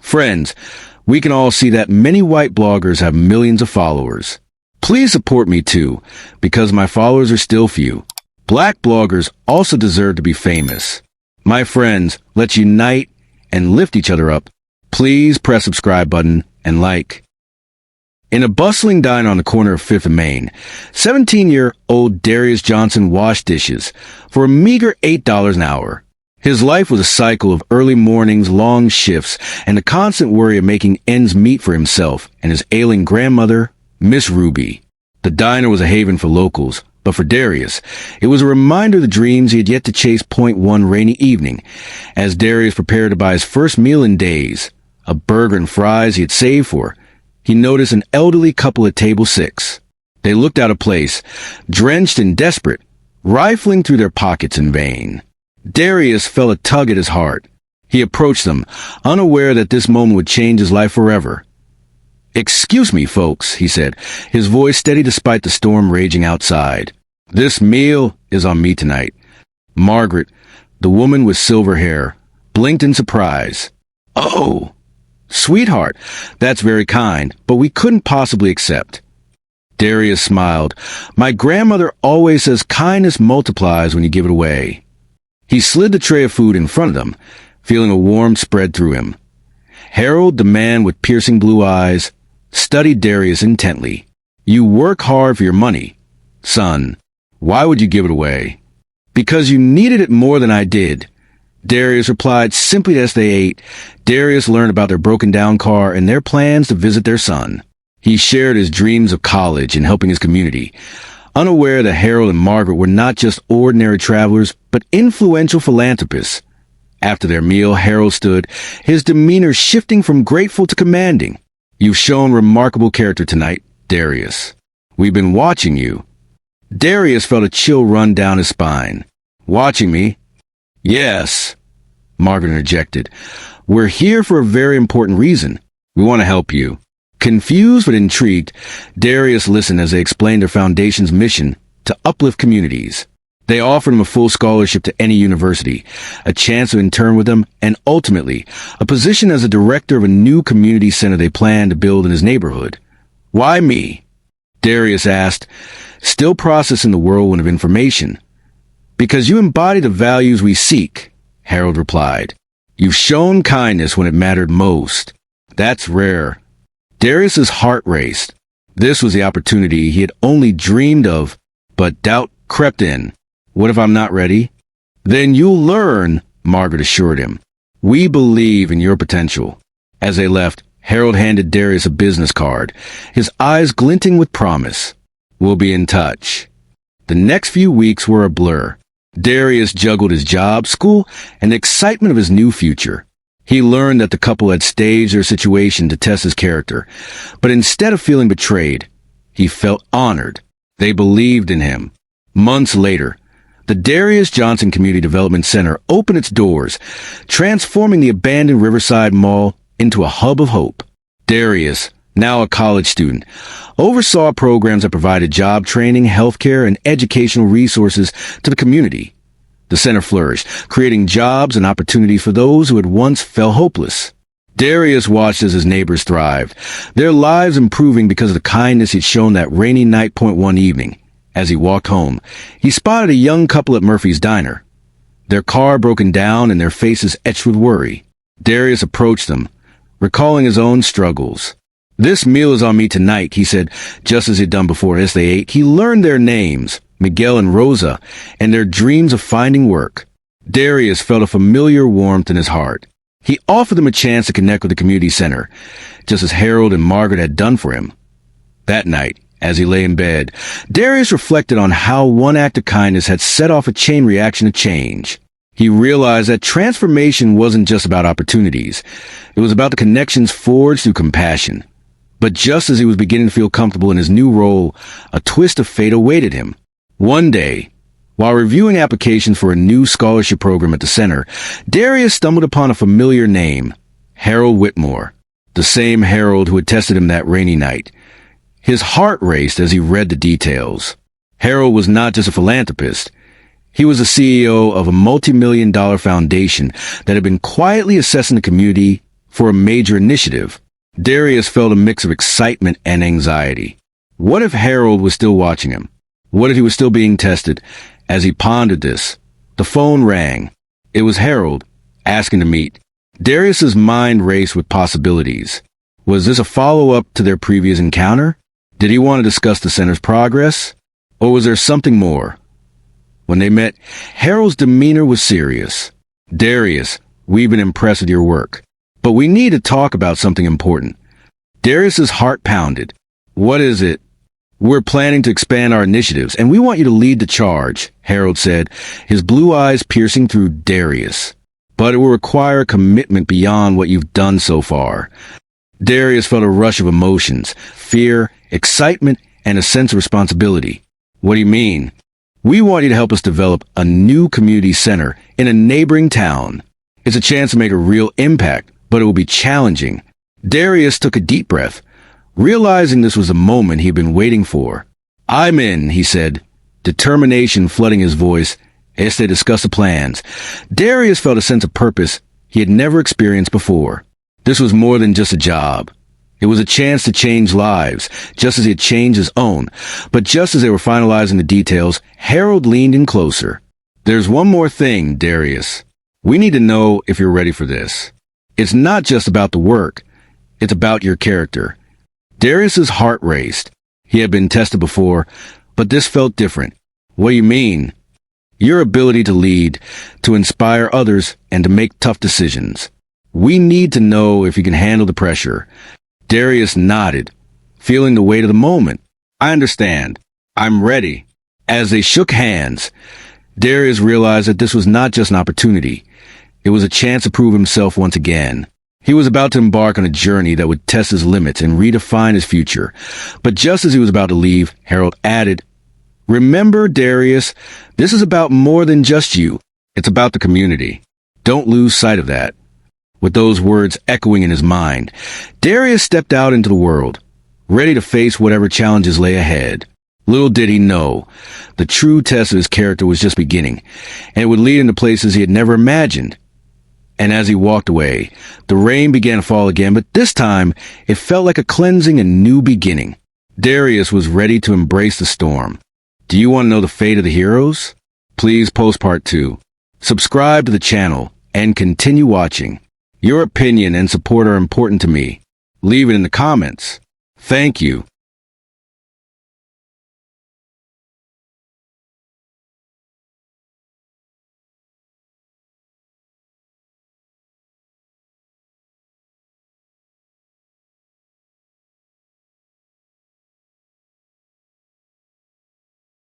Friends, we can all see that many white bloggers have millions of followers. Please support me too, because my followers are still few. Black bloggers also deserve to be famous. My friends, let's unite and lift each other up. Please press subscribe button and like. In a bustling diner on the corner of 5th and Main, 17-year-old Darius Johnson washed dishes for a meager $8 an hour. His life was a cycle of early mornings, long shifts, and the constant worry of making ends meet for himself and his ailing grandmother, Miss Ruby. The diner was a haven for locals, but for Darius, it was a reminder of the dreams he had yet to chase. One rainy evening, as Darius prepared to buy his first meal in days, a burger and fries he had saved for, he noticed an elderly couple at table 6. They looked out of place, drenched and desperate, rifling through their pockets in vain. Darius felt a tug at his heart. He approached them, unaware that this moment would change his life forever. "Excuse me, folks," he said, his voice steady despite the storm raging outside. "This meal is on me tonight." Margaret, the woman with silver hair, blinked in surprise. "Oh, sweetheart, that's very kind, but we couldn't possibly accept." Darius smiled. "My grandmother always says kindness multiplies when you give it away." He slid the tray of food in front of them, feeling a warmth spread through him. Harold, the man with piercing blue eyes, studied Darius intently. "You work hard for your money, son. Why would you give it away?" "Because you needed it more than I did," Darius replied simply. As they ate, Darius learned about their broken-down car and their plans to visit their son. He shared his dreams of college and helping his community, unaware that Harold and Margaret were not just ordinary travelers, but influential philanthropists. After their meal, Harold stood, his demeanor shifting from grateful to commanding. "You've shown remarkable character tonight, Darius. We've been watching you." Darius felt a chill run down his spine. "Watching me?" "Yes," Margaret interjected. "We're here for a very important reason. We want to help you." Confused but intrigued, Darius listened as they explained their foundation's mission to uplift communities. They offered him a full scholarship to any university, a chance to intern with them, and ultimately, a position as a director of a new community center they planned to build in his neighborhood. "Why me?" Darius asked, still processing the whirlwind of information. "Because you embody the values we seek," Harold replied. "You've shown kindness when it mattered most. That's rare." Darius's heart raced. This was the opportunity he had only dreamed of, but doubt crept in. "What if I'm not ready?" "Then you'll learn," Margaret assured him. "We believe in your potential." As they left, Harold handed Darius a business card, his eyes glinting with promise. "We'll be in touch." The next few weeks were a blur. Darius juggled his job, school, and the excitement of his new future. He learned that the couple had staged their situation to test his character, but instead of feeling betrayed, he felt honored. They believed in him. Months later, the Darius Johnson Community Development Center opened its doors, transforming the abandoned Riverside Mall into a hub of hope. Darius, now a college student, oversaw programs that provided job training, healthcare, and educational resources to the community. The center flourished, creating jobs and opportunities for those who had once felt hopeless. Darius watched as his neighbors thrived, their lives improving because of the kindness he'd shown that rainy night. One evening, as he walked home, he spotted a young couple at Murphy's Diner, their car broken down and their faces etched with worry. Darius approached them, recalling his own struggles. "This meal is on me tonight," he said, just as he'd done before. As they ate, he learned their names, Miguel and Rosa, and their dreams of finding work. Darius felt a familiar warmth in his heart. He offered them a chance to connect with the community center, just as Harold and Margaret had done for him. That night, as he lay in bed, Darius reflected on how one act of kindness had set off a chain reaction of change. He realized that transformation wasn't just about opportunities. It was about the connections forged through compassion. But just as he was beginning to feel comfortable in his new role, a twist of fate awaited him. One day, while reviewing applications for a new scholarship program at the center, Darius stumbled upon a familiar name, Harold Whitmore, the same Harold who had tested him that rainy night. His heart raced as he read the details. Harold was not just a philanthropist. He was the CEO of a multi-million-dollar foundation that had been quietly assessing the community for a major initiative. Darius felt a mix of excitement and anxiety. What if Harold was still watching him? What if he was still being tested? As he pondered this, the phone rang. It was Harold, asking to meet. Darius's mind raced with possibilities. Was this a follow-up to their previous encounter? Did he want to discuss the center's progress? Or was there something more? When they met, Harold's demeanor was serious. Darius, we've been impressed with your work, but we need to talk about something important. Darius's heart pounded. What is it? We're planning to expand our initiatives, and we want you to lead the charge, Harold said, his blue eyes piercing through Darius. But it will require commitment beyond what you've done so far. Darius felt a rush of emotions, fear, excitement, and a sense of responsibility. What do you mean? We want you to help us develop a new community center in a neighboring town. It's a chance to make a real impact, but it will be challenging. Darius took a deep breath, realizing this was the moment he'd been waiting for. I'm in, he said, determination flooding his voice as they discussed the plans. Darius felt a sense of purpose he had never experienced before. This was more than just a job. It was a chance to change lives, just as he had changed his own. But just as they were finalizing the details, Harold leaned in closer. There's one more thing, Darius. We need to know if you're ready for this. It's not just about the work. It's about your character. Darius's heart raced. He had been tested before, but this felt different. What do you mean? Your ability to lead, to inspire others, and to make tough decisions. We need to know if you can handle the pressure. Darius nodded, feeling the weight of the moment. I understand. I'm ready. As they shook hands, Darius realized that this was not just an opportunity. It was a chance to prove himself once again. He was about to embark on a journey that would test his limits and redefine his future. But just as he was about to leave, Harold added, Remember, Darius, this is about more than just you. It's about the community. Don't lose sight of that. With those words echoing in his mind, Darius stepped out into the world, ready to face whatever challenges lay ahead. Little did he know, the true test of his character was just beginning, and it would lead him to places he had never imagined. And as he walked away, the rain began to fall again, but this time it felt like a cleansing and new beginning. Darius was ready to embrace the storm. Do you want to know the fate of the heroes? Please post part 2. Subscribe to the channel and continue watching. Your opinion and support are important to me. Leave it in the comments. Thank you.